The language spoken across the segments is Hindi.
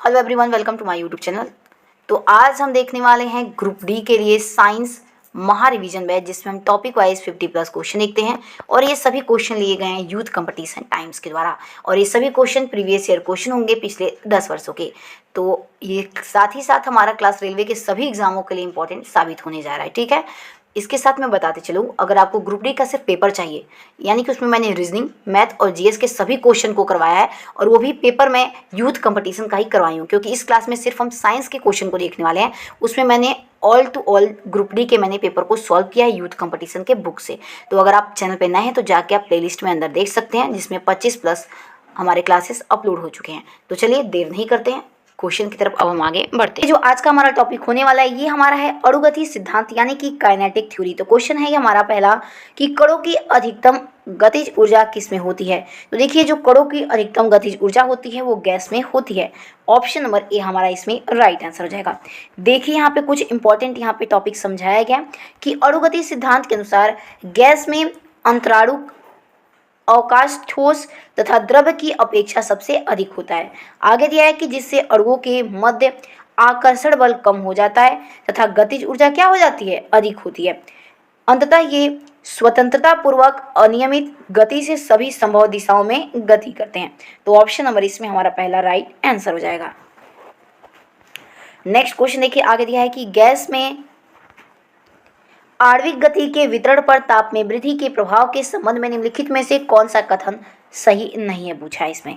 Hello everyone, welcome to my YouTube channel. तो आज हम देखने वाले हैं ग्रुप डी के लिए साइंस महा रिवीजन बैच, जिसमें हम टॉपिक वाइज 50+ क्वेश्चन देखते हैं। और ये सभी क्वेश्चन लिए गए हैं यूथ कंपटीशन टाइम्स के द्वारा, और ये सभी क्वेश्चन प्रीवियस ईयर क्वेश्चन होंगे पिछले 10 वर्षों के। तो ये साथ ही साथ हमारा क्लास रेलवे के सभी एग्जामों के लिए इंपॉर्टेंट साबित होने जा रहा है, ठीक है। इसके साथ मैं बताते चलूँ, अगर आपको ग्रुप डी का सिर्फ पेपर चाहिए, यानी कि उसमें मैंने रीजनिंग, मैथ और जीएस के सभी क्वेश्चन को करवाया है, और वो भी पेपर में यूथ कंपटीशन का ही करवाई हूँ, क्योंकि इस क्लास में सिर्फ हम साइंस के क्वेश्चन को देखने वाले हैं। उसमें मैंने all to all group D के मैंने पेपर को सॉल्व किया है यूथ कंपटीशन के बुक से। तो अगर आप चैनल पर नए हैं तो जाके आप प्लेलिस्ट में अंदर देख सकते हैं, जिसमें 25+ हमारे क्लासेस अपलोड हो चुके हैं। तो चलिए देर नहीं करते हैं, क्वेश्चन की तरफ अब हम आगे बढ़ते हैं। जो आज का हमारा टॉपिक होने वाला है, ये हमारा है अणुगति सिद्धांत यानी कि काइनेटिक थ्योरी। तो क्वेश्चन है ये हमारा पहला कि कणों की अधिकतम गतिज ऊर्जा किस में होती है। तो देखिए, जो कणों की अधिकतम गतिज ऊर्जा होती है वो गैस में होती है। ऑप्शन नंबर ए हमारा इसमें राइट आंसर हो जाएगा। देखिए, यहाँ पे कुछ इंपॉर्टेंट यहाँ पे टॉपिक समझाया गया कि अणुगति सिद्धांत के अनुसार गैस में अंतराणु अवकाश ठोस तथा द्रव की अपेक्षा सबसे अधिक होता है। आगे दिया है कि जिससे अणुओं के मध्य आकर्षण बल कम हो जाता है तथा गतिज ऊर्जा क्या हो जाती है, अधिक होती है। अंततः ये स्वतंत्रता पूर्वक अनियमित गति से सभी संभव दिशाओं में गति करते हैं। तो ऑप्शन नंबर इसमें हमारा पहला राइट आंसर हो जाएगा। नेक्स्ट क्वेश्चन देखिए, आगे दिया है कि गैस में आणविक गति के वितरण पर ताप में वृद्धि के प्रभाव के संबंध में निम्नलिखित में से कौन सा कथन सही नहीं है, पूछा है इसमें।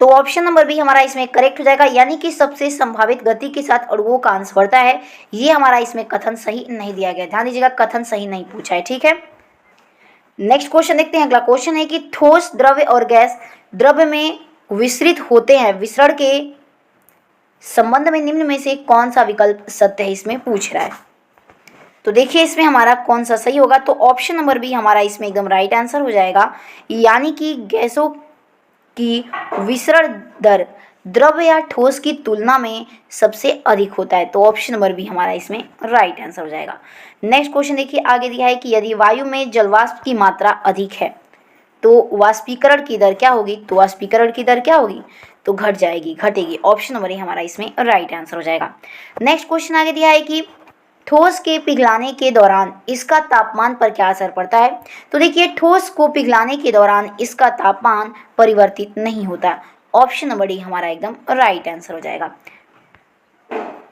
तो ऑप्शन नंबर बी हमारा इसमें करेक्ट हो जाएगा, यानी कि सबसे संभावित गति के साथ अणुओं का अंश बढ़ता है। ये हमारा इसमें कथन सही नहीं दिया गया, ध्यान दीजिएगा, कथन सही नहीं पूछा है, ठीक है। नेक्स्ट क्वेश्चन देखते हैं। अगला क्वेश्चन है कि ठोस, द्रव्य और गैस द्रव्य में विसरित होते हैं, विसरण के संबंध में निम्न में से कौन सा विकल्प सत्य है, इसमें पूछ रहा है। तो देखिए, इसमें हमारा कौन सा सही होगा। तो ऑप्शन नंबर बी हमारा इसमें एकदम राइट आंसर हो जाएगा, यानी कि गैसों की विसरण दर द्रव या ठोस की तुलना में सबसे अधिक होता है। तो ऑप्शन नंबर बी हमारा इसमें राइट आंसर हो जाएगा। नेक्स्ट क्वेश्चन देखिए, आगे दिया है कि यदि वायु में जलवाष्प की मात्रा अधिक है तो वाष्पीकरण की दर क्या होगी। तो वाष्पीकरण की दर क्या होगी, तो घट जाएगी, घटेगी। ऑप्शन नंबर ए हमारा इसमें राइट आंसर हो जाएगा। नेक्स्ट क्वेश्चन आगे दिया है कि ठोस के पिघलाने के दौरान इसका तापमान पर क्या असर पड़ता है। तो देखिए, ठोस को पिघलाने के दौरान इसका तापमान परिवर्तित नहीं होता। ऑप्शन नंबर डी हमारा एकदम राइट आंसर हो जाएगा।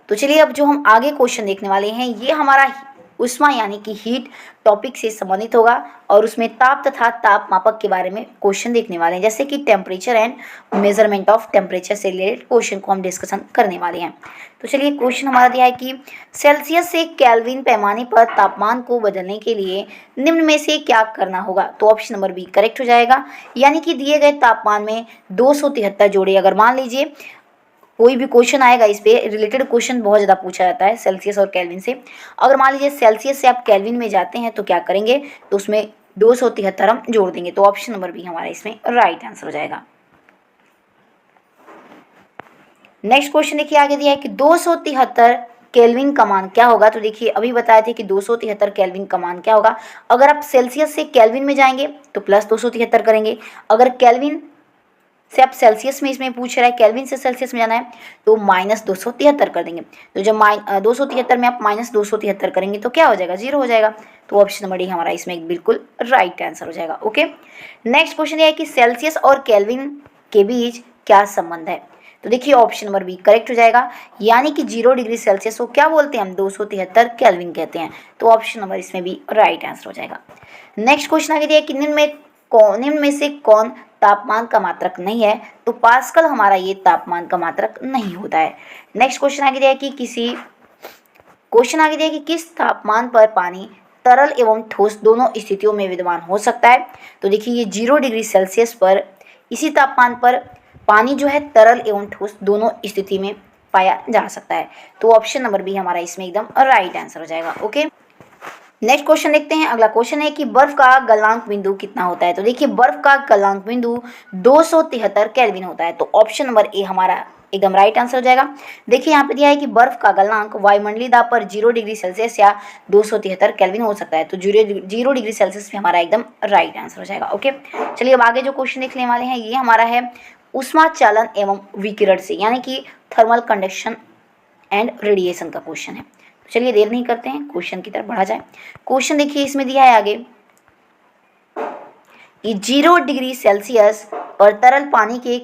तो चलिए, अब जो हम आगे क्वेश्चन देखने वाले हैं, ये हमारा उष्मा यानी कि हीट टॉपिक से संबंधित होगा, और उसमें ताप तथा ताप मापक के बारे में क्वेश्चन देखने वाले हैं, जैसे कि temperature and measurement of temperature से रिलेटेड क्वेश्चन को हम डिस्कशन करने वाले हैं। तो चलिए, क्वेश्चन हमारा दिया है कि सेल्सियस से केल्विन पैमाने पर तापमान को बदलने के लिए निम्न में से क्या करना होगा। तो ऑप्शन नंबर बी करेक्ट हो जाएगा, यानी कि दिए गए तापमान में 273 जोड़े। अगर मान लीजिए कोई भी क्वेश्चन आएगा, इस पे रिलेटेड क्वेश्चन बहुत ज़्यादा पूछा जाता है सेल्सियस और केल्विन से। अगर मान लीजिए सेल्सियस से आप केल्विन में जाते हैं तो क्या करेंगे, तो उसमें 273 हम जोड़ देंगे। तो ऑप्शन नंबर बी हमारा इसमें राइट आंसर हो जाएगा। नेक्स्ट क्वेश्चन देखिए, आगे दिया है कि 273 केल्विन का मान क्या होगा। तो देखिए, अभी बताए थे कि 273 केल्विन का मान क्या होगा। अगर आप सेल्सियस से केल्विन में जाएंगे तो प्लस 273 करेंगे। अगर केल्विन से आप सेल्सियस में इसमें पूछ रहा है, केल्विन से सेल्सियस में जाना है, तो माइनस 273 कर देंगे। तो जब 273 में आप माइनस 273 करेंगे तो क्या हो जाएगा, 0 हो जाएगा। तो ऑप्शन नंबर डी हमारा इसमें बिल्कुल राइट आंसर हो जाएगा। ओके, नेक्स्ट क्वेश्चन ये है कि सेल्सियस और केल्विन के बीच क्या संबंध है। तो देखिए, ऑप्शन नंबर बी करेक्ट हो जाएगा, यानी कि 0 डिग्री सेल्सियस को क्या बोलते हैं हम, 273 केल्विन कहते हैं। तो ऑप्शन नंबर इसमें भी राइट आंसर हो जाएगा। नेक्स्ट क्वेश्चन आगे दिया कि निम्न में से कौन तापमान का मात्रक नहीं है। तो पास्कल हमारा ये तापमान का मात्रक नहीं होता है। नेक्स्ट क्वेश्चन आगे दिया कि किस तापमान पर पानी तरल एवं ठोस दोनों स्थितियों में विद्यमान हो सकता है। तो देखिए, ये 0 डिग्री सेल्सियस पर इसी तापमान पर पानी जो है तरल एवं ठोस दोनों स्थिति में पाया जा सकता है। तो ऑप्शन नंबर बी हमारा इसमें एकदम राइट आंसर हो जाएगा। ओके, नेक्स्ट क्वेश्चन देखते हैं। अगला क्वेश्चन है कि बर्फ का गलनांक बिंदु कितना होता है। तो देखिए, बर्फ का गलनांक बिंदु 273 केल्विन होता है। तो ऑप्शन नंबर ए हमारा एकदम राइट आंसर हो जाएगा। देखिए, यहाँ पे दिया है कि बर्फ का गलनांक वायुमंडलीय दाब पर 0 डिग्री सेल्सियस या 273 केल्विन हो सकता है। तो 0 डिग्री सेल्सियस में हमारा एकदम राइट आंसर हो जाएगा। ओके, चलिए अब आगे जो क्वेश्चन देखने वाले हैं, ये हमारा है ऊष्मा चालन एवं विकिरण से, यानी कि थर्मल कंडक्शन एंड रेडिएशन का क्वेश्चन है। तो चलिए देर नहीं करते हैं, क्वेश्चन की तरफ बढ़ा जाए। क्वेश्चन देखिए इसमें दिया है आगे कि 0 डिग्री सेल्सियस पर तरल पानी के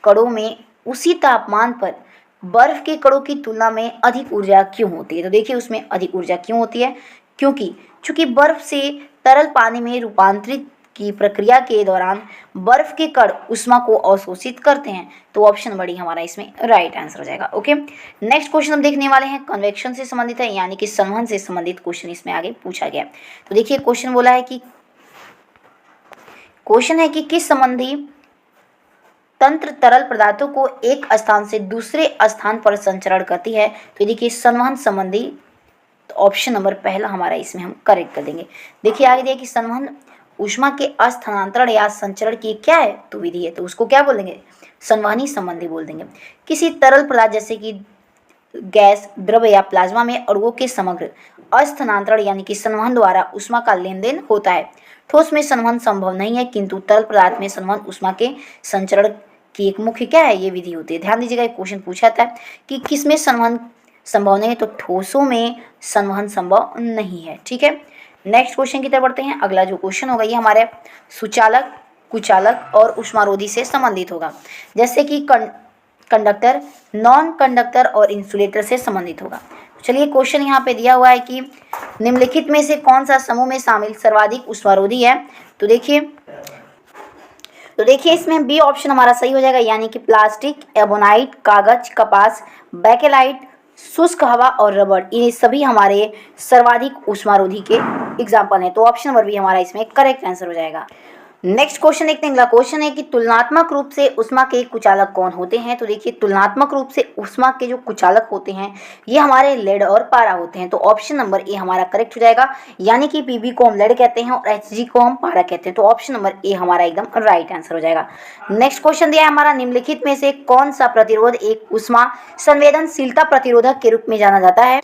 कणों में उसी तापमान पर बर्फ के कणों की तुलना में अधिक ऊर्जा क्यों होती है। तो देखिए उसमें अधिक ऊर्जा क्यों होती है, चूंकि बर्फ से तरल पानी में रूपांतरित की प्रक्रिया के दौरान बर्फ के कण ऊष्मा को अवशोषित करते हैं। तो ऑप्शन बड़ी हमारा इसमें राइट आंसर हो जाएगा। ओके, नेक्स्ट क्वेश्चन हम देखने वाले हैं, कन्वेक्शन से संबंधित है, यानी कि संवहन से संबंधित क्वेश्चन इसमें आगे पूछा गया। तो देखिए क्वेश्चन बोला है कि किस संबंधी तंत्र तरल पदार्थों को एक स्थान से दूसरे स्थान पर संचरण करती है। तो देखिए संवहन संबंधी, तो ऑप्शन नंबर पहला हमारा इसमें हम करेक्ट कर देंगे। देखिए आगे दिया कि संवहन ऊष्मा के स्थानांतरण या संचरण की क्या है, तो विधि है, तो उसको क्या बोल देंगे, संवहनी संबंधी बोल देंगे। किसी तरल पदार्थ जैसे कि गैस, द्रव या प्लाज्मा में अणुओं के समग्र स्थानांतरण यानी कि संवहन द्वारा ऊष्मा का लेन देन होता है। ठोस में संवहन संभव नहीं है, किंतु तरल पदार्थ में संवहन ऊष्मा के संचरण की एक मुख्य क्या है, ये विधि होती है। ध्यान दीजिएगा, एक क्वेश्चन पूछा था कि किसमें संवहन संभव नहीं है, तो ठोसों में संवहन संभव नहीं है। ठीक है, नेक्स्ट क्वेश्चन की तरफ बढ़ते हैं। अगला जो क्वेश्चन होगा ये हमारे सुचालक, कुचालक और ऊष्मारोधी से संबंधित होगा, जैसे कि कंडक्टर, नॉन कंडक्टर और इंसुलेटर से संबंधित होगा। चलिए क्वेश्चन यहाँ पे दिया हुआ है कि निम्नलिखित में से कौन सा समूह में शामिल सर्वाधिक ऊष्मारोधी है। तो देखिए इसमें बी ऑप्शन हमारा सही हो जाएगा, यानी कि प्लास्टिक, एबोनाइट, कागज, कपास, बैकेलाइट, शुष्क हवा और रबड़, ये सभी हमारे सर्वाधिक ऊष्मारोधी के एग्जाम्पल हैं। तो ऑप्शन नंबर बी हमारा इसमें करेक्ट आंसर हो जाएगा। नेक्स्ट क्वेश्चन देखते हैं। अगला क्वेश्चन है कि तुलनात्मक रूप से ऊष्मा के कुचालक कौन होते हैं। तो देखिए तुलनात्मक रूप से ऊष्मा के जो कुचालक होते हैं ये हमारे लेड और पारा होते हैं। तो ऑप्शन नंबर ए हमारा करेक्ट हो जाएगा, यानी कि पीबी को हम लेड कहते हैं और एचजी को हम पारा कहते हैं। तो ऑप्शन नंबर ए हमारा एकदम राइट आंसर हो जाएगा। नेक्स्ट क्वेश्चन दिया है हमारा, निम्नलिखित में से कौन सा प्रतिरोध एक ऊष्मा संवेदनशीलता प्रतिरोधक के रूप में जाना जाता है।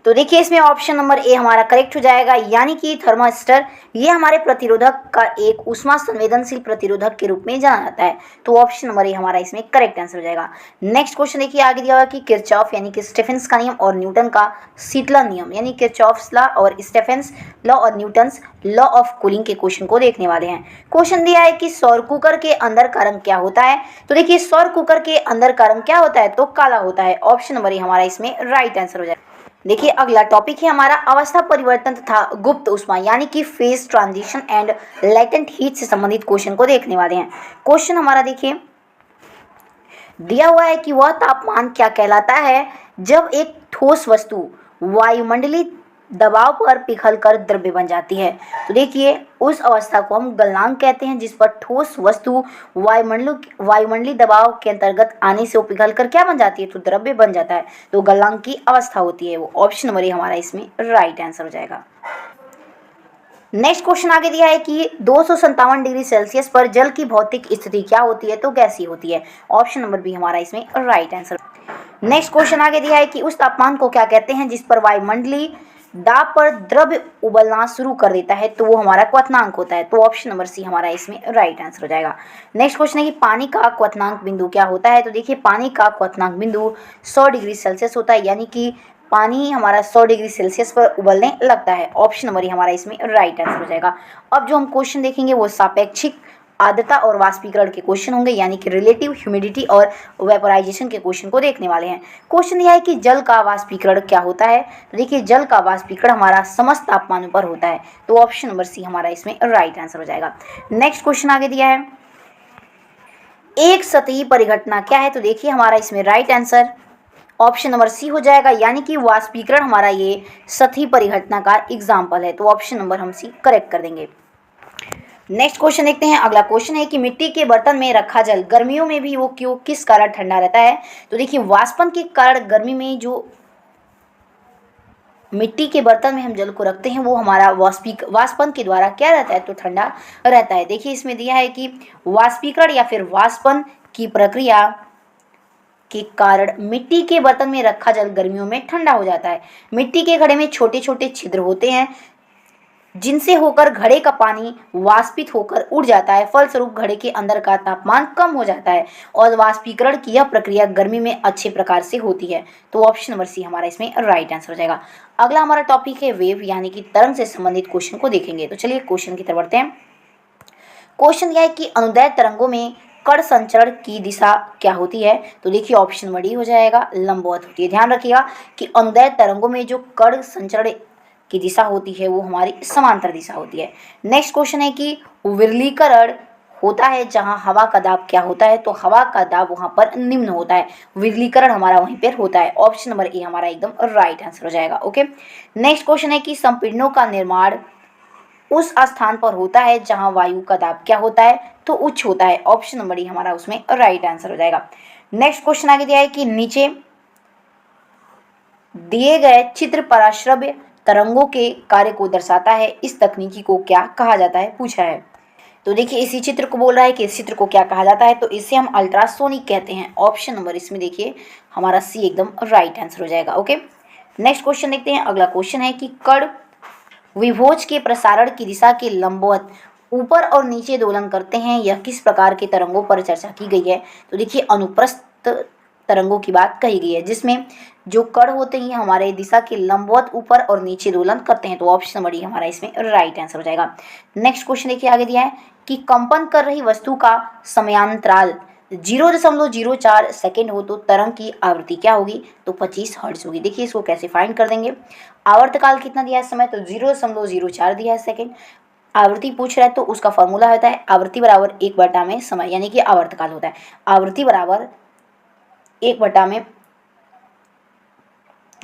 तो देखिए इसमें ऑप्शन नंबर ए हमारा करेक्ट हो जाएगा, यानी कि थर्मास्टर, ये हमारे प्रतिरोधक का एक ऊष्मा संवेदनशील प्रतिरोधक के रूप में जाना जाता है। तो ऑप्शन नंबर ए हमारा इसमें करेक्ट आंसर हो जाएगा। नेक्स्ट क्वेश्चन देखिए आगे दिया हुआ कि किरचॉफ यानी कि स्टेफेंस का नियम और न्यूटन का शीतलन नियम, यानी किरचॉफ्स लॉ और स्टेफेंस लॉ और न्यूटन्स लॉ ऑफ कूलिंग के क्वेश्चन को देखने वाले हैं। क्वेश्चन दिया है कि सौर कुकर के अंदर का रंग क्या होता है। तो देखिए सौर कुकर के अंदर का रंग क्या होता है, तो काला होता है। ऑप्शन नंबर ए हमारा इसमें राइट आंसर हो जाएगा। देखिए अगला टॉपिक है हमारा अवस्था परिवर्तन तथा गुप्त ऊष्मा, यानी कि phase transition and latent heat से संबंधित क्वेश्चन को देखने वाले हैं। क्वेश्चन हमारा देखिए दिया हुआ है कि वह तापमान क्या कहलाता है जब एक ठोस वस्तु वायुमंडलीय दबाव पर पिघलकर द्रव्य बन जाती है। तो देखिए उस अवस्था को हम गलनांक कहते हैं, जिस पर ठोस वस्तु वायुमंडलीय दबाव के अंतर्गत आने से वो पिघलकर क्या बन जाती है, तो द्रव्य बन जाता है। तो गलनांक की अवस्था होती है वो। ऑप्शन नंबर ए हमारा इसमें राइट आंसर हो जाएगा। नेक्स्ट क्वेश्चन आगे दिया है कि 257 डिग्री सेल्सियस पर जल की भौतिक स्थिति क्या होती है, तो गैसीय होती है। ऑप्शन नंबर बी हमारा इसमें राइट आंसर। नेक्स्ट क्वेश्चन आगे दिया है कि उस तापमान को क्या कहते हैं जिस पर वायुमंडलीय दाब पर द्रव्य उबलना शुरू कर देता है, तो वो हमारा क्वथनांक होता है। तो ऑप्शन नंबर सी हमारा इसमें राइट आंसर हो जाएगा। नेक्स्ट क्वेश्चन है कि पानी का क्वथनांक बिंदु क्या होता है। तो देखिए पानी का क्वथनांक बिंदु 100 डिग्री सेल्सियस होता है, यानी कि पानी हमारा 100 डिग्री सेल्सियस पर उबलने लगता है। ऑप्शन नंबर हमारा इसमें राइट आंसर हो जाएगा। अब जो हम क्वेश्चन देखेंगे वो सापेक्षिक आर्द्रता और वाष्पीकरण के क्वेश्चन होंगे, यानी कि रिलेटिव ह्यूमिडिटी और वेपोराइजेशन के क्वेश्चन को देखने वाले हैं। क्वेश्चन यह है कि जल का वाष्पीकरण क्या होता है। तो देखिए जल का वाष्पीकरण हमारा समस्त तापमानों पर होता है। तो ऑप्शन नंबर सी हमारा इसमें राइट आंसर हो जाएगा। नेक्स्ट क्वेश्चन आगे दिया है, एक सतही परिघटना क्या है। तो देखिए हमारा इसमें right answer option number C हो जाएगा, यानी कि वाष्पीकरण हमारा ये सतही परिघटना का एग्जाम्पल है। तो ऑप्शन नंबर हम सी करेक्ट कर देंगे। नेक्स्ट क्वेश्चन देखते हैं। अगला क्वेश्चन है कि मिट्टी के बर्तन में रखा जल गर्मियों में भी वो क्यों किस कारण ठंडा रहता है। तो देखिए वाष्पन के कारण गर्मी में जो मिट्टी के बर्तन में हम जल को रखते हैं वो हमारा वाष्पन के द्वारा क्या रहता है, तो ठंडा रहता है। देखिए इसमें दिया है कि वाष्पीकरण या फिर वाष्पन की प्रक्रिया के कारण मिट्टी के बर्तन में रखा जल गर्मियों में ठंडा हो जाता है। मिट्टी के घड़े में छोटे छोटे छिद्र होते हैं जिनसे होकर घड़े का पानी वाष्पित होकर उड़ जाता है। फलस्वरूप घड़े के अंदर का तापमान कम हो जाता है और वाष्पीकरण की यह प्रक्रिया गर्मी में अच्छे प्रकार से होती है। तो ऑप्शन नंबर सी हमारा इसमें राइट आंसर हो जाएगा। अगला हमारा टॉपिक है वेव यानी कि तरंग से संबंधित क्वेश्चन को देखेंगे। तो चलिए क्वेश्चन की तरफ बढ़ते हैं। क्वेश्चन यह है कि अनुदैर्घ्य तरंगों में कण संचरण की दिशा क्या होती है। तो देखिए ऑप्शन नंबर डी हो जाएगा, लंबवत होती है। ध्यान रखिएगा कि अनुदैर्घ्य तरंगों में जो कण संचरण की दिशा होती है वो हमारी समांतर दिशा होती है। नेक्स्ट क्वेश्चन है कि विरलीकरण होता है जहां हवा का दाब क्या होता है। तो हवा का दाब वहां पर निम्न होता है, विरलीकरण हमारा वहीं पर होता है। ऑप्शन नंबर ए हमारा एकदम राइट आंसर हो जाएगा। ओके, नेक्स्ट क्वेश्चन है कि संपीड़नों का निर्माण उस स्थान पर होता है जहां वायु का दाब क्या होता है, तो उच्च होता है। ऑप्शन नंबर डी हमारा उसमें राइट आंसर हो जाएगा। नेक्स्ट क्वेश्चन आगे दिया है कि नीचे दिए गए चित्र पराश्रव्य तरंगों के कार्य को दर्शाता है, इस तकनीकी को क्या कहा जाता है, पूछा है। तो देखिए इसी चित्र को बोल रहा है कि इस चित्र को क्या कहा जाता है, तो इसे हम अल्ट्रासोनिक कहते हैं। ऑप्शन नंबर इसमें देखिए हमारा सी एकदम राइट आंसर हो जाएगा। ओके, नेक्स्ट क्वेश्चन देखते हैं। अगला क्वेश्चन है कि कण विभोज के प्रसारण की दिशा के लंबवत ऊपर और नीचे दोलन करते हैं, यह किस प्रकार के तरंगों पर चर्चा की गई है। तो देखिए अनुप्रस्थ तरंगों की बात कही गई है, जिसमें जो कण होते हैं हमारे दिशा के लंबवत ऊपर और नीचे दोलन करते हैं। तो ऑप्शन नंबर डी हमारा इसमें राइट आंसर हो जाएगा। नेक्स्ट क्वेश्चन देखिए आगे दिया है कि कंपन कर रही वस्तु का समयांतराल 0.04 सेकेंड हो तो तरंग की आवृत्ति क्या होगी, तो 25 हर्ट्ज होगी। देखिए इसको कैसे फाइंड कर देंगे। आवर्तकाल कितना दिया है समय, तो 0.04 दिया है सेकेंड। आवृत्ति पूछ रहा है तो उसका फॉर्मूला होता है आवृत्ति बराबर 1 में समय, यानी कि आवर्तकाल होता है आवृत्ति बराबर 1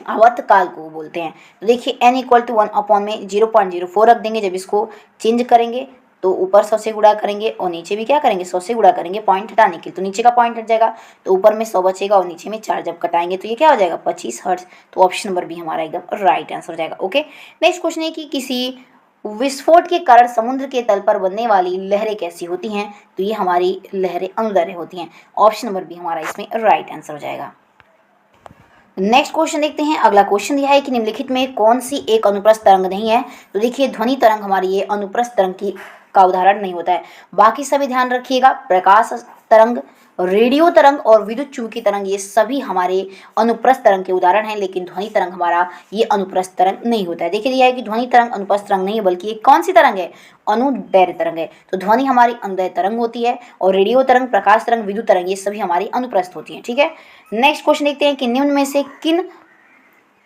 आवर्तकाल को बोलते हैं। तो देखिए n = 1 में 0.04 रख देंगे। जब इसको चेंज करेंगे तो ऊपर 100 से गुणा करेंगे और नीचे भी क्या करेंगे 100 से गुणा करेंगे पॉइंट हटाने के लिए। तो नीचे का पॉइंट हट जाएगा तो ऊपर में 100 बचेगा और नीचे में 4 जब कटाएंगे तो ये क्या हो जाएगा 25 हर्ट्ज। तो ऑप्शन नंबर बी हमारा एकदम राइट आंसर हो जाएगा। ओके, नेक्स्ट क्वेश्चन है कि किसी विस्फोट के कारण समुद्र के तल पर बनने वाली लहरें कैसी होती हैं। तो ये हमारी लहरें अनुदैर्घ्य होती हैं। ऑप्शन नंबर बी हमारा इसमें राइट आंसर हो जाएगा। नेक्स्ट क्वेश्चन देखते हैं। अगला क्वेश्चन दिया है कि निम्नलिखित में कौन सी एक अनुप्रस्थ तरंग नहीं है। तो देखिए ध्वनि तरंग हमारी ये अनुप्रस्थ तरंग की का उदाहरण नहीं होता है। बाकी सभी ध्यान रखिएगा, प्रकाश तरंग, रेडियो तरंग और विद्युत चुंबकीय तरंग ये सभी हमारे अनुप्रस्थ तरंग के उदाहरण हैं, लेकिन ध्वनि तरंग हमारा ये अनुप्रस्थ तरंग नहीं होता है। देखिए दिया है कि ध्वनि तरंग अनुप्रस्थ तरंग नहीं है, बल्कि ये कौन सी तरंग है, अनुदैर्घ्य तरंग है। तो ध्वनि हमारी अनुदैर्घ्य तरंग होती है और रेडियो तरंग, प्रकाश तरंग, विद्युत तरंग ये सभी हमारी अनुप्रस्थ होती हैं। ठीक है, नेक्स्ट क्वेश्चन देखते हैं कि निम्न में से किन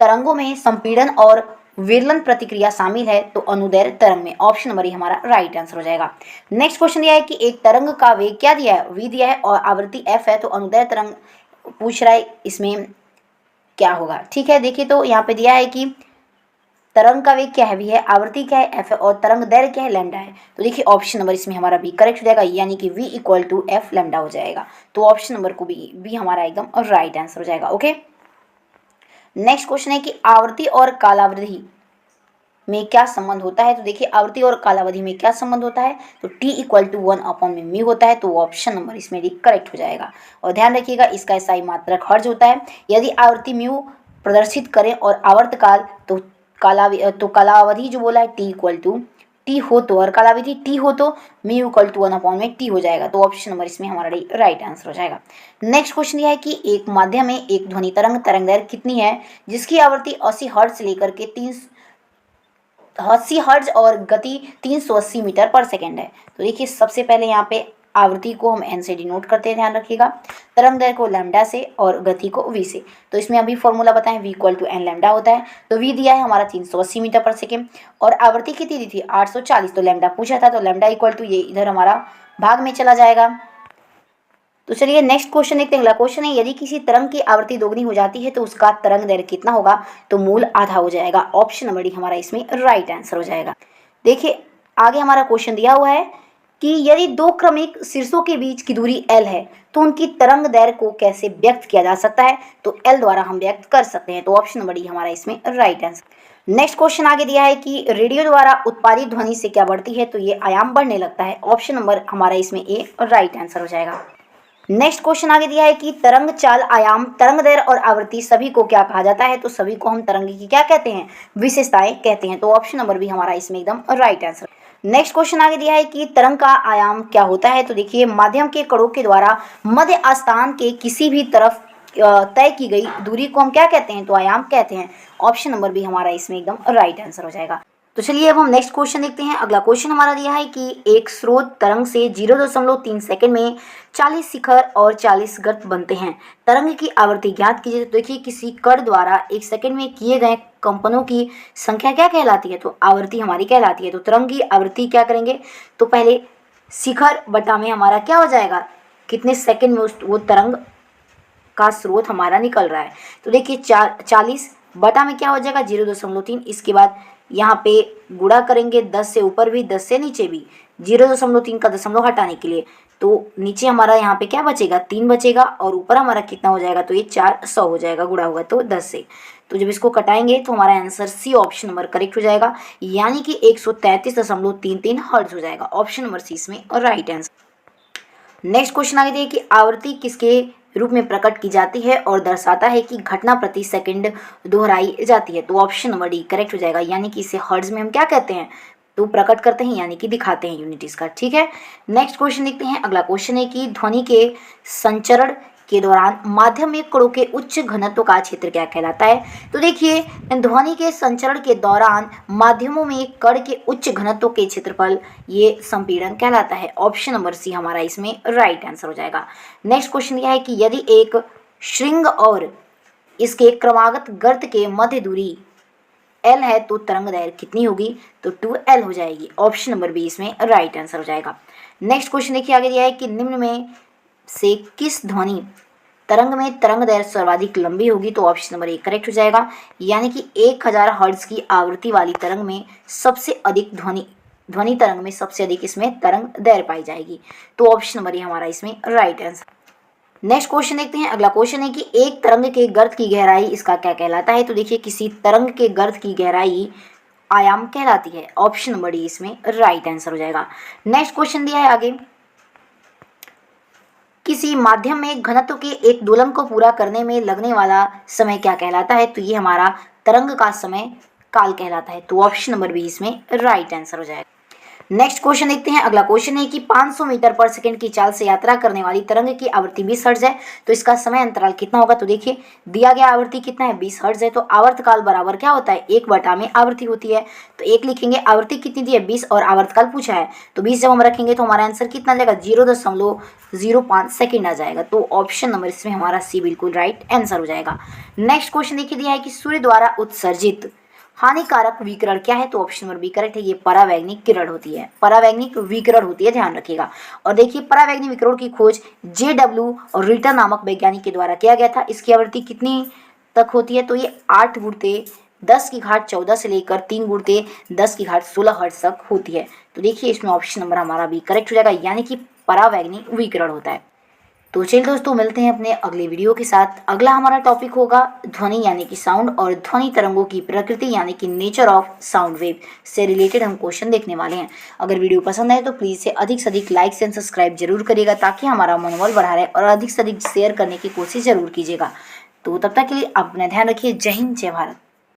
तरंगों में संपीड़न और विरलन प्रतिक्रिया शामिल है। तो अनुदैर्घ्य तरंग में। ऑप्शन नंबर हमारा राइट आंसर हो जाएगा। नेक्स्ट क्वेश्चन दिया है कि एक तरंग का वेग क्या दिया है, v दिया है और आवृत्ति f है। तो अनुदैर्घ्य तरंग पूछ रहा है, इसमें क्या होगा। ठीक है, देखिए तो यहाँ पे दिया है कि तरंग का वेग क्या है, v है, आवृत्ति क्या है, f है और तरंग दैर्घ्य क्या है, लैम्डा है। तो देखिए ऑप्शन नंबर इसमें हमारा बी करेक्ट हो जाएगा, यानी कि v = f लैम्डा हो जाएगा। तो ऑप्शन नंबर को बी हमारा एकदम राइट आंसर हो जाएगा। ओके, नेक्स्ट क्वेश्चन है कि आवृत्ति और कालावधि में क्या संबंध होता है। तो देखिए आवृत्ति और कालावधि में क्या संबंध होता है, तो t = 1/μ होता है। तो ऑप्शन नंबर इसमें डी करेक्ट हो जाएगा। और ध्यान रखिएगा इसका SI मात्रक हर्ट्ज होता है। यदि आवृत्ति म्यू प्रदर्शित करें और आवर्तकाल तो कालावधि जो बोला है t हो तो, और कालावधि t हो तो म्यू = 1/t हो जाएगा। तो ऑप्शन नंबर इसमें हमारा राइट आंसर हो जाएगा। नेक्स्ट क्वेश्चन यह है कि एक माध्यम में एक ध्वनि तरंगदैर्घ्य कितनी है जिसकी आवृत्ति 80 हर्ट्ज से लेकर के 80 हर्ट्ज और गति 380 मीटर पर सेकेंड है। तो देखिए सबसे पहले यहाँ पे आवृत्ति को हम n से डिनोट करते हैं, ध्यान रखिएगा, तरंगदैर्घ्य को लैम्डा से और गति को v से। तो इसमें अभी फॉर्मूला बताएं, v = n लैम्डा होता है। तो v दिया है हमारा 380 मीटर पर सेकेंड और आवृत्ति कितनी दी थी 840। तो लैम्डा पूछा था, तो लैम्डा = ये इधर हमारा भाग में चला जाएगा। तो चलिए नेक्स्ट क्वेश्चन देखते हैं। अगला क्वेश्चन है, यदि किसी तरंग की आवृत्ति दोगुनी हो जाती है तो उसका तरंगदैर्घ्य कितना होगा। तो मूल आधा हो जाएगा। ऑप्शन नंबर डी हमारा इसमें राइट आंसर हो जाएगा। देखिए आगे हमारा क्वेश्चन दिया हुआ है कि यदि दो क्रमिक शीर्षों के बीच की दूरी l है तो उनकी तरंगदैर्घ्य को कैसे व्यक्त किया जा सकता है। तो l द्वारा हम व्यक्त कर सकते हैं। तो ऑप्शन नंबर डी हमारा इसमें राइट आंसर। नेक्स्ट क्वेश्चन आगे दिया है कि रेडियो द्वारा उत्पादित ध्वनि से क्या बढ़ती है। तो ये आयाम बढ़ने लगता है। ऑप्शन नंबर हमारा इसमें ए राइट आंसर हो जाएगा। नेक्स्ट क्वेश्चन आगे दिया है कि तरंग चाल, आयाम, तरंग दैर्घ्य और आवृत्ति सभी को क्या कहा जाता है? तो सभी को हम तरंग की क्या कहते हैं? विशेषताएं कहते हैं। तो ऑप्शन नंबर बी हमारा इसमें एकदम राइट आंसर। नेक्स्ट क्वेश्चन आगे दिया है कि तरंग का आयाम क्या होता है? तो देखिए, माध्यम के कणों के द्वारा मध्य स्थान के किसी भी तरफ तय की गई दूरी को हम क्या कहते हैं? तो आयाम कहते हैं। ऑप्शन नंबर बी हमारा इसमें एकदम राइट आंसर हो जाएगा। तो चलिए अब हम नेक्स्ट क्वेश्चन देखते हैं। अगला क्वेश्चन हमारा दिया है कि एक स्रोत तरंग से 0.3 सेकंड में 40 शिखर और 40 गर्त बनते हैं। तरंग की आवृत्ति ज्ञात कीजिए। तो देखिए, किसी कण द्वारा 1 सेकंड में किए गए कंपनों की संख्या क्या कहलाती है? तो आवृत्ति हमारी कहलाती है। तो तरंग की आवृत्ति क्या करेंगे? तो पहले शिखर बटा में हमारा क्या हो जाएगा, कितने सेकंड में वो तरंग का स्रोत हमारा निकल रहा है। तो देखिए 40 बटा में क्या हो जाएगा 0.3। इसके बाद यहाँ पे गुणा करेंगे 10 से ऊपर भी 10 से नीचे भी, 0.3 का दशमलव हटाने के लिए। तो नीचे हमारा यहाँ पे क्या बचेगा 3 बचेगा और ऊपर हमारा कितना हो जाएगा? तो ये 400 हो जाएगा, गुणा होगा तो 10 से। तो जब इसको कटाएंगे तो हमारा answer C option number correct हो जाएगा, यानी कि 133.33 हर्ट्ज हो जाएगा। ऑप्शन नंबर सी इसमें राइट आंसर। नेक्स्ट क्वेश्चन आगे देखिए कि आवृत्ति किसके रूप में प्रकट की जाती है और दर्शाता है कि घटना प्रति सेकंड दोहराई जाती है? तो ऑप्शन नंबर डी करेक्ट हो जाएगा, यानी कि इसे हर्ट्ज में हम क्या कहते हैं? तो प्रकट करते हैं, यानी कि दिखाते हैं यूनिट इसका। ठीक है, नेक्स्ट क्वेश्चन देखते हैं। अगला क्वेश्चन है कि ध्वनि के संचरण के दौरान माध्यम में कणों के उच्च घनत्व का क्षेत्र क्या कहलाता है? तो देखिए, ध्वनि के संचरण के दौरान माध्यमों में कण के उच्च घनत्व के क्षेत्रफल ये संपीड़न कहलाता है। ऑप्शन नंबर सी हमारा इसमें राइट आंसर हो जाएगा। नेक्स्ट क्वेश्चन यह है कि यदि एक श्रृंग और इसके क्रमागत गर्त के मध्य दूरी L है तो तरंग दैर्घ्य कितनी होगी? तो 2L हो जाएगी। ऑप्शन नंबर बी इसमें राइट आंसर हो जाएगा। नेक्स्ट क्वेश्चन देखिए आगे दिया है कि निम्न में से किस ध्वनि तरंग में तरंग दैर्घ्य सर्वाधिक लंबी होगी? तो ऑप्शन नंबर ए करेक्ट हो जाएगा, यानी कि 1000 हर्ट्ज की आवृत्ति वाली तरंग में सबसे अधिक ध्वनि तरंग में सबसे अधिक इसमें तरंग दैर्घ्य पाई जाएगी। तो ऑप्शन नंबर ए हमारा इसमें राइट आंसर। नेक्स्ट क्वेश्चन देखते हैं। अगला क्वेश्चन है कि एक तरंग के गर्त की गहराई इसका क्या कहलाता है? तो देखिए, किसी तरंग के गर्त की गहराई आयाम कहलाती है। ऑप्शन नंबर डी इसमें राइट आंसर हो जाएगा। नेक्स्ट क्वेश्चन दिया है आगे, किसी माध्यम में घनत्व के एक दोलन को पूरा करने में लगने वाला समय क्या कहलाता है? तो ये हमारा तरंग का समय काल कहलाता है। तो ऑप्शन नंबर बी इसमें राइट आंसर हो जाएगा। नेक्स्ट क्वेश्चन देखते हैं। अगला क्वेश्चन है कि 500 मीटर पर सेकंड की चाल से यात्रा करने वाली तरंग की आवृत्ति 20 हर्ट्ज है, तो इसका समय अंतराल कितना होगा? तो देखिए, दिया गया आवृत्ति कितना है 20 हर्ट्ज है, तो आवर्तकाल बराबर क्या होता है 1 बटा में आवृत्ति होती है। तो 1 लिखेंगे, आवृत्ति कितनी दी है 20 और आवर्तकाल पूछा है, तो 20 जब हम रखेंगे तो हमारा आंसर कितना आ जाएगा 0.05 सेकेंड आ जाएगा। तो ऑप्शन नंबर इसमें हमारा सी बिल्कुल राइट आंसर हो जाएगा। नेक्स्ट क्वेश्चन देखिए दिया है कि सूर्य द्वारा उत्सर्जित हानिकारक विकिरण क्या है? तो ऑप्शन नंबर बी करेक्ट है, ये परावैंगनिक किरण होती है, परावैंगनिक विकिरण होती है, ध्यान रखिएगा। और देखिए, परावैंगनिक विकिरण की खोज JW और रिटर नामक वैज्ञानिक के द्वारा किया गया था। इसकी आवृत्ति कितनी तक होती है? तो ये 8 गुणित 10 की घात 14 से लेकर 3 गुणित 10 की घात 16 हर्ट्ज तक होती है। तो देखिए, इसमें ऑप्शन नंबर हमारा बी करेक्ट हो जाएगा, यानी कि परावैंगनिक विकिरण होता है। तो चलिए दोस्तों, मिलते हैं अपने अगले वीडियो के साथ। अगला हमारा टॉपिक होगा ध्वनि यानी कि साउंड और ध्वनि तरंगों की प्रकृति यानी कि नेचर ऑफ साउंड वेव से रिलेटेड हम क्वेश्चन देखने वाले हैं। अगर वीडियो पसंद आए तो प्लीज़ से अधिक लाइक एंड सब्सक्राइब जरूर करिएगा, ताकि हमारा मनोबल बढ़ा रहे, और अधिक से अधिक शेयर करने की कोशिश जरूर कीजिएगा। तो तब तक के लिए अपना ध्यान रखिए। जय हिंद, जय भारत।